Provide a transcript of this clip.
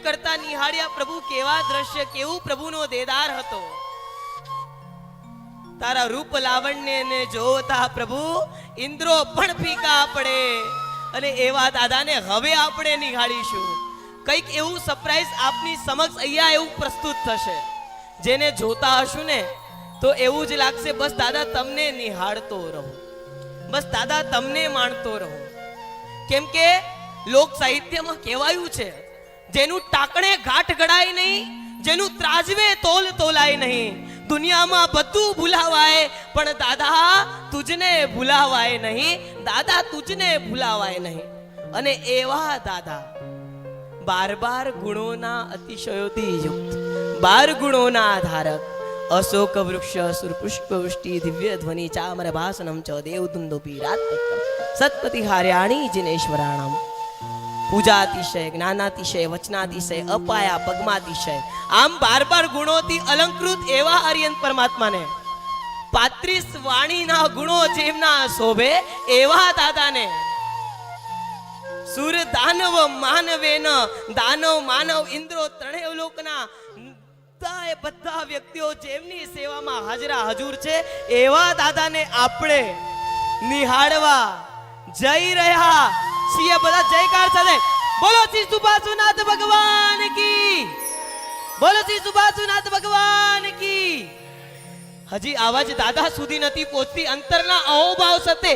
કરતા નિહાળ્યા પ્રભુ કેવા દ્રશ્ય, કેવું પ્રભુનો દેદાર હતો. તારા રૂપ લાવણ્યને જોતા પ્રભુ ઇન્દ્રો પણ ફીકા પડે. અને એવા દાદાને હવે આપણે નિહાળીશું. કંઈક એવું સરપ્રાઈઝ આપની સમક્ષ અહીંયા એવું પ્રસ્તુત થશે, જેને જોતા હશું ને તો એવું જ લાગશે બસ દાદા તમને નિહાળતો રહો, બસ દાદા તમને માણતો રહો. કેમ કે લોક સાહિત્યમાં કહેવાયું છે, જેનું ટાકણે ઘાટ ગળાય નહીં, જેનું ત્રાજવે તોલ તોલાય નહીં. દુનિયામાં બધું ભૂલાવાય પણ દાદા તુજને ભૂલાવાય નહીં, દાદા તુજને ભૂલાવાય નહીં. અને એવા દાદા 12 ગુણોના અતિશયોથી યુક્ત, 12 ગુણોના ધારક, અશોક વૃક્ષ સુરપુષ્પ વૃષ્ટિ દિવ્ય ધ્વનિ ચામર ભાસનમ ચ દેવદુંદોપી રાત્રિકમ સત્પતિ હાર્યાણી જિનેશ્વરાણમ. પૂજાતિશય, જ્ઞાનાતિશય, વચનાતિશય, અપાયા પગમાતિશય, આમ 12 ગુણોથી અલંકૃત એવા આર્યન પરમાત્માને 35 વાણીના ગુણો જેમના શોભે એવા દાદાને સુર દાનવ માનવેન, દાનવ માનવ ઇન્દ્રો ત્રણેય લોકના બધા વ્યક્તિઓ જેમની સેવામાં હાજરા હજુર છે એવા દાદાને આપણે નિહાળવા જઈ રહ્યા છીએ. બધા જયકાર સાથે બોલો શ્રી સુભાષનાથ ભગવાન કી, બોલો શ્રી સુભાષનાથ ભગવાન કી. હજી આવાજ દાદા સુધી નથી પહોંચતી, અંતરના અહોભાવ સાથે